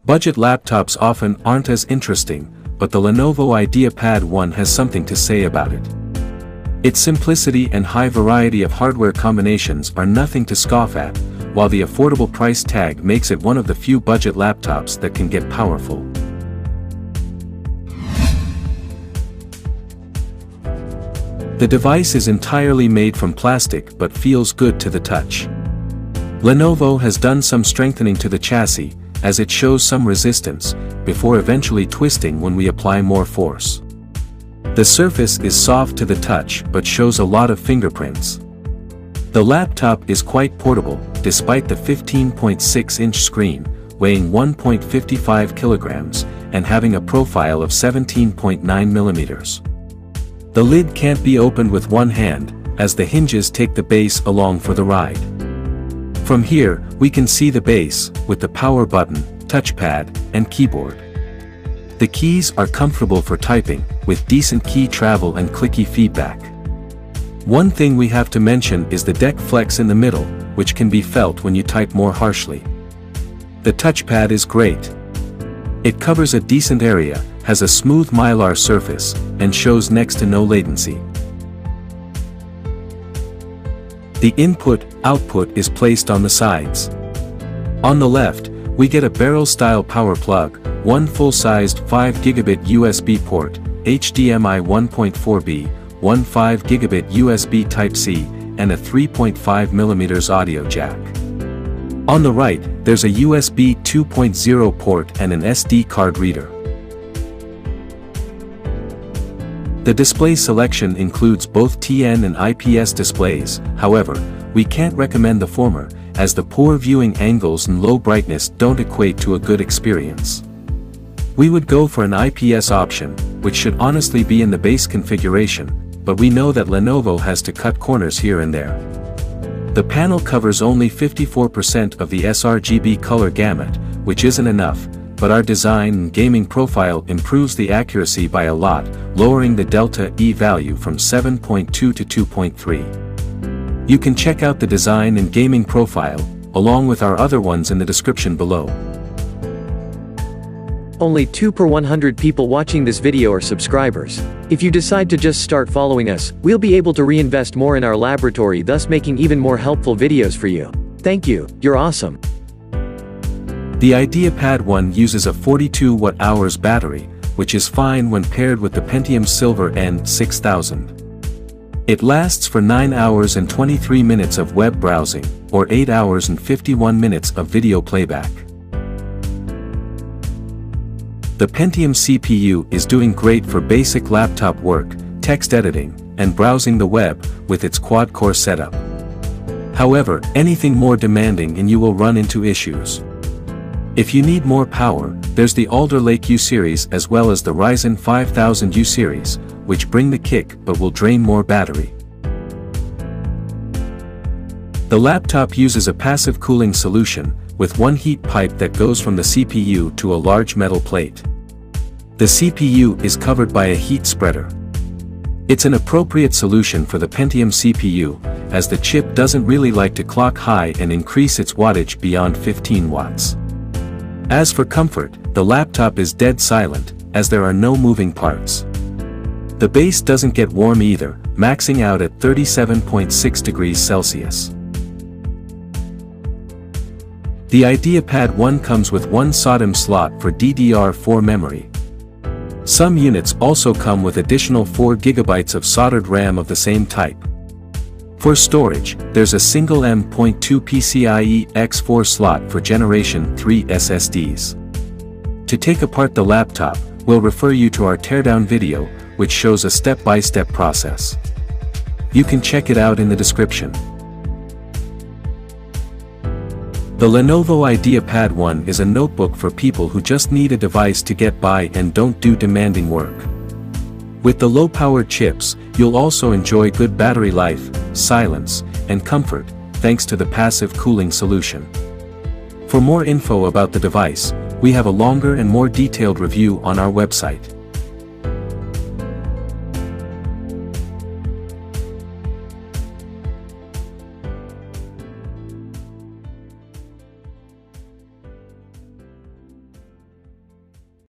Budget laptops often aren't as interesting, but the Lenovo IdeaPad 1 has something to say about it. Its simplicity and high variety of hardware combinations are nothing to scoff at, while the affordable price tag makes it one of the few budget laptops that can get powerful. The device is entirely made from plastic but feels good to the touch. Lenovo has done some strengthening to the chassis, as it shows some resistance, before eventually twisting when we apply more force. The surface is soft to the touch but shows a lot of fingerprints. The laptop is quite portable, despite the 15.6-inch screen, weighing 1.55 kilograms, and having a profile of 17.9 millimeters. The lid can't be opened with one hand, as the hinges take the base along for the ride. From here, we can see the base, with the power button, touchpad, and keyboard. The keys are comfortable for typing, with decent key travel and clicky feedback. One thing we have to mention is the deck flex in the middle, which can be felt when you type more harshly. The touchpad is great. It covers a decent area, has a smooth mylar surface, and shows next to no latency. The input-output is placed on the sides. On the left, we get a barrel-style power plug, one full-sized 5 gigabit USB port, HDMI 1.4b, one 5 gigabit USB Type-C, and a 3.5 mm audio jack. On the right, there's a USB 2.0 port and an SD card reader. The display selection includes both TN and IPS displays, however, we can't recommend the former, as the poor viewing angles and low brightness don't equate to a good experience. We would go for an IPS option, which should honestly be in the base configuration, but we know that Lenovo has to cut corners here and there. The panel covers only 54% of the sRGB color gamut, which isn't enough, but our design and gaming profile improves the accuracy by a lot, lowering the delta E value from 7.2 to 2.3. You can check out the design and gaming profile, along with our other ones in the description below. Only 2 per 100 people watching this video are subscribers. If you decide to just start following us, we'll be able to reinvest more in our laboratory, thus making even more helpful videos for you. Thank you, you're awesome. The IdeaPad 1 uses a 42 watt-hours battery, which is fine when paired with the Pentium Silver N6000. It lasts for 9 hours and 23 minutes of web browsing, or 8 hours and 51 minutes of video playback. The Pentium CPU is doing great for basic laptop work, text editing, and browsing the web, with its quad-core setup. However, anything more demanding and you will run into issues. If you need more power, there's the Alder Lake U series as well as the Ryzen 5000 U series, which bring the kick but will drain more battery. The laptop uses a passive cooling solution, with one heat pipe that goes from the CPU to a large metal plate. The CPU is covered by a heat spreader. It's an appropriate solution for the Pentium CPU, as the chip doesn't really like to clock high and increase its wattage beyond 15 watts. As for comfort, the laptop is dead silent, as there are no moving parts. The base doesn't get warm either, maxing out at 37.6 degrees Celsius. The IdeaPad 1 comes with one SODIMM slot for DDR4 memory. Some units also come with additional 4 GB of soldered RAM of the same type. For storage, there's a single M.2 PCIe X4 slot for Generation 3 SSDs. To take apart the laptop, we'll refer you to our teardown video, which shows a step-by-step process. You can check it out in the description. The Lenovo IdeaPad 1 is a notebook for people who just need a device to get by and don't do demanding work. With the low-powered chips, you'll also enjoy good battery life, silence, and comfort, thanks to the passive cooling solution. For more info about the device, we have a longer and more detailed review on our website.